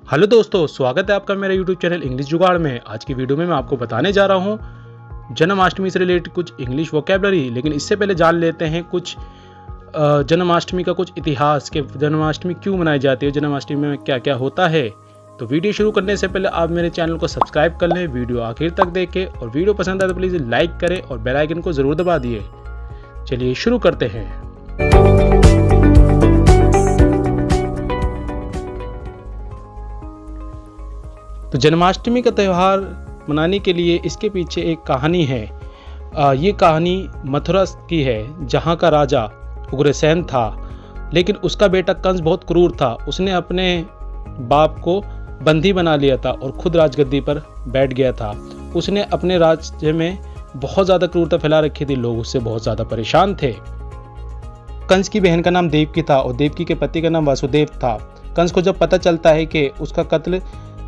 Hello दोस्तों, स्वागत है आपका मेरे यूट्यूब चैनल इंग्लिश जुगाड़ में। आज की वीडियो में मैं आपको बताने जा रहा हूँ जन्माष्टमी से रिलेटेड कुछ इंग्लिश वोकैबुलरी। लेकिन इससे पहले जान लेते हैं कुछ जन्माष्टमी का कुछ इतिहास के जन्माष्टमी क्यों मनाई जाती है, जन्माष्टमी में क्या क्या होता है। तो वीडियो शुरू करने से पहले आप मेरे चैनल को सब्सक्राइब कर लें, वीडियो आखिर तक देखें और वीडियो पसंद आए तो प्लीज़ लाइक करें और बेल आइकन को ज़रूर दबा दिए। चलिए शुरू करते हैं। तो जन्माष्टमी का त्यौहार मनाने के लिए इसके पीछे एक कहानी है। ये कहानी मथुरा की है, जहाँ का राजा उग्रसेन था, लेकिन उसका बेटा कंस बहुत क्रूर था। उसने अपने बाप को बंदी बना लिया था और खुद राजगद्दी पर बैठ गया था। उसने अपने राज्य में बहुत ज़्यादा क्रूरता फैला रखी थी, लोग उससे बहुत ज़्यादा परेशान थे। कंस की बहन का नाम देवकी था और देवकी के पति का नाम वासुदेव था। कंस को जब पता चलता है कि उसका कत्ल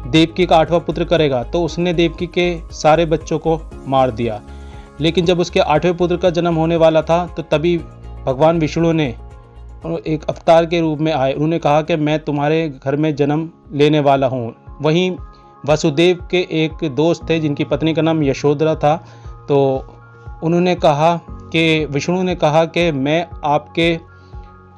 देवकी का 8वां पुत्र करेगा, तो उसने देवकी के सारे बच्चों को मार दिया। लेकिन जब उसके 8वें पुत्र का जन्म होने वाला था, तो तभी भगवान विष्णु ने एक अवतार के रूप में आए। उन्होंने कहा कि मैं तुम्हारे घर में जन्म लेने वाला हूँ। वहीं वासुदेव के एक दोस्त थे जिनकी पत्नी का नाम यशोधरा था। तो उन्होंने कहा कि विष्णु ने कहा कि मैं आपके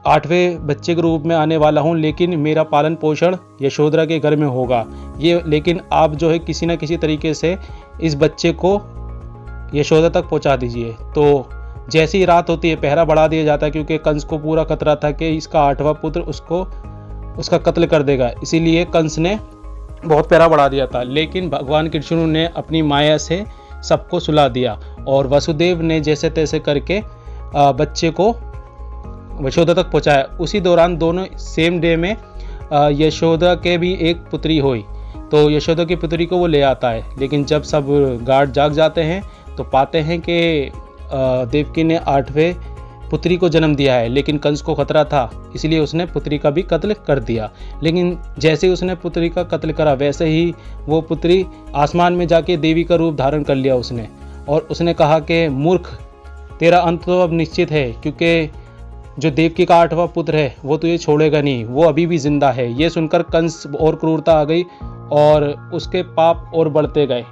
8वें बच्चे के रूप में आने वाला हूँ, लेकिन मेरा पालन पोषण यशोधरा के घर में होगा। लेकिन आप जो है किसी न किसी तरीके से इस बच्चे को यशोधरा तक पहुँचा दीजिए। तो जैसी ही रात होती है, पहरा बढ़ा दिया जाता है, क्योंकि कंस को पूरा खतरा था कि इसका 8वां पुत्र उसका कत्ल कर देगा। इसीलिए कंस ने बहुत पहरा बढ़ा दिया था। लेकिन भगवान कृष्ण ने अपनी माया से सबको सुला दिया और वसुदेव ने जैसे तैसे करके बच्चे को यशोदा तक पहुंचाया। उसी दौरान दोनों सेम डे में यशोदा के भी एक पुत्री हुई, तो यशोदा की पुत्री को वो ले आता है। लेकिन जब सब गार्ड जाग जाते हैं तो पाते हैं कि देवकी ने 8वें पुत्री को जन्म दिया है, लेकिन कंस को खतरा था, इसलिए उसने पुत्री का भी कत्ल कर दिया। लेकिन जैसे ही उसने पुत्री का कत्ल करा, वैसे ही वो पुत्री आसमान में जाके देवी का रूप धारण कर लिया उसने। और उसने कहा कि मूर्ख, तेरा अंत तो अब निश्चित है, क्योंकि जो देवकी का 8वां पुत्र है वो तुझे छोड़ेगा नहीं, वो अभी भी जिंदा है। ये सुनकर कंस और क्रूरता आ गई और उसके पाप और बढ़ते गए।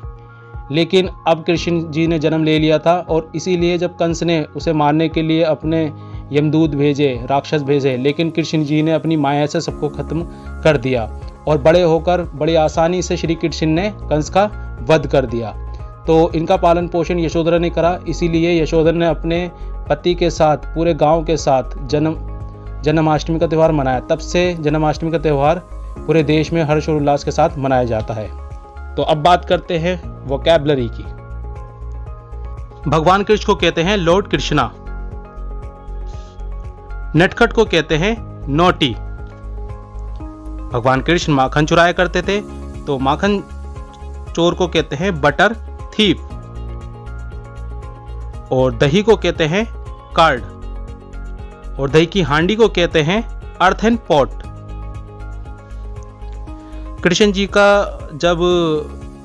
लेकिन अब कृष्ण जी ने जन्म ले लिया था और इसीलिए जब कंस ने उसे मारने के लिए अपने यमदूत भेजे, राक्षस भेजे, लेकिन कृष्ण जी ने अपनी माया से सबको खत्म कर दिया और बड़े होकर बड़ी आसानी से श्री कृष्ण ने कंस का वध कर दिया। तो इनका पालन पोषण यशोधरा ने करा, इसीलिए यशोधरा ने अपने पति के साथ, पूरे गांव के साथ जन्माष्टमी का त्यौहार मनाया। तब से जन्माष्टमी का त्यौहार पूरे देश में हर्ष और उल्लास के साथ मनाया जाता है। तो अब बात करते हैं वोकैबुलरी की। भगवान कृष्ण को कहते हैं लॉर्ड कृष्णा। नटखट को कहते हैं नोटी। भगवान कृष्ण माखन चुराया करते थे, तो माखन चोर को कहते हैं बटर थीफ। और दही को कहते हैं कार्ड। और दही की हांडी को कहते हैं अर्थन पॉट। कृष्ण जी का जब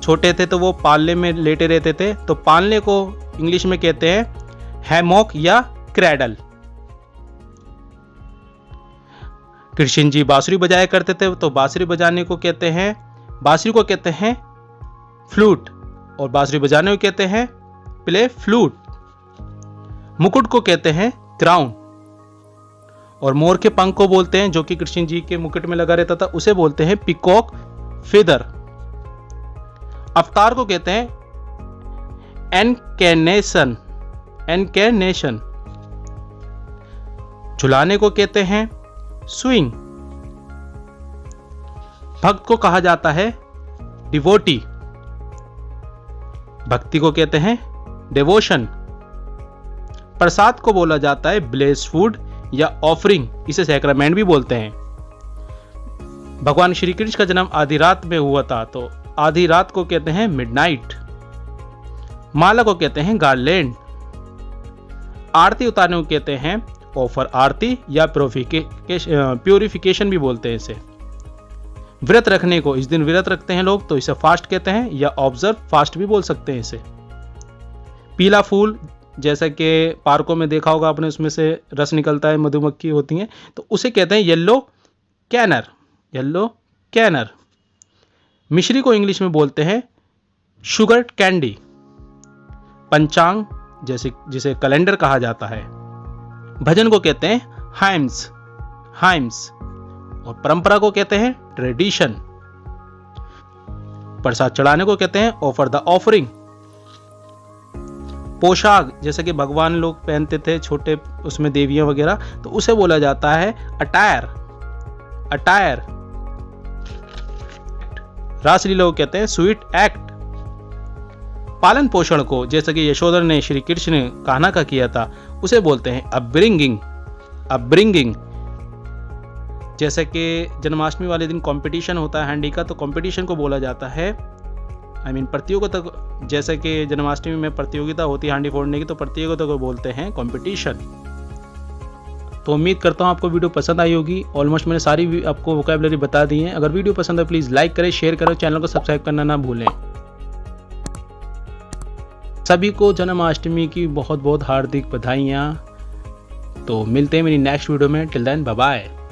छोटे थे तो वो पालने में लेटे रहते थे, तो पालने को इंग्लिश में कहते हैं हैमॉक या क्रैडल। कृष्ण जी बांसुरी बजाया करते थे, तो बांसुरी बजाने को कहते हैं, बांसुरी को कहते हैं फ्लूट और बांसुरी बजाने को कहते हैं प्ले फ्लूट। मुकुट को कहते हैं क्राउन और मोर के पंख को बोलते हैं, जो कि कृष्ण जी के मुकुट में लगा रहता था, उसे बोलते हैं पिकॉक फेदर। अवतार को कहते हैं एनकैर्नेशन। झुलाने को कहते हैं स्विंग। भक्त को कहा जाता है डिवोटी। भक्ति को कहते हैं डिवोशन। प्रसाद को बोला जाता है ब्लेस्ड फूड या ऑफरिंग, इसे सैक्रामेंट भी बोलते हैं। भगवान श्री कृष्ण का जन्म आधी रात में हुआ था, तो आधी रात को कहते हैं मिडनाइट। माला को कहते हैं गार्लैंड। आरती उतारने को कहते हैं ऑफर आरती या प्योरिफिकेशन भी बोलते हैं इसे। व्रत रखने को, इस दिन व्रत रखते हैं लोग, तो इसे फास्ट कहते हैं या ऑब्जर्व फास्ट भी बोल सकते हैं इसे। पीला फूल, जैसा कि पार्कों में देखा होगा आपने, उसमें से रस निकलता है, मधुमक्खी होती हैं, तो उसे कहते हैं येलो कैनर। मिश्री को इंग्लिश में बोलते हैं शुगर कैंडी। पंचांग जैसे जिसे कैलेंडर कहा जाता है, भजन को कहते हैं हाइम्स, और परंपरा को कहते हैं ट्रेडिशन। प्रसाद चढ़ाने को कहते हैं ऑफर द ऑफरिंग। पोशाक जैसे कि भगवान लोग पहनते थे छोटे, उसमें देवियां वगैरह, तो उसे बोला जाता है अटायर। रासलीला को कहते हैं स्वीट एक्ट। पालन पोषण को, जैसे कि यशोधर ने श्री कृष्ण ने कान्हा का किया था, उसे बोलते हैं अपब्रिंगिंग। जैसे कि जन्माष्टमी वाले दिन कंपटीशन होता है हांडी का, तो कंपटीशन को बोला जाता है प्रतियोगिता। जैसे कि जन्माष्टमी में प्रतियोगिता होती है हांडी फोड़ने की, तो प्रतियोगिता को बोलते हैं कंपटीशन। तो उम्मीद करता हूँ आपको वीडियो पसंद आई होगी। ऑलमोस्ट मैंने सारी आपको वोकैबुलरी बता दी है। अगर वीडियो पसंद है प्लीज़ लाइक करें, शेयर करें, चैनल को सब्सक्राइब करना ना भूलें। सभी को जन्माष्टमी की बहुत बहुत हार्दिक बधाइयाँ। तो मिलते हैं मेरी नेक्स्ट वीडियो में। Till then bye bye.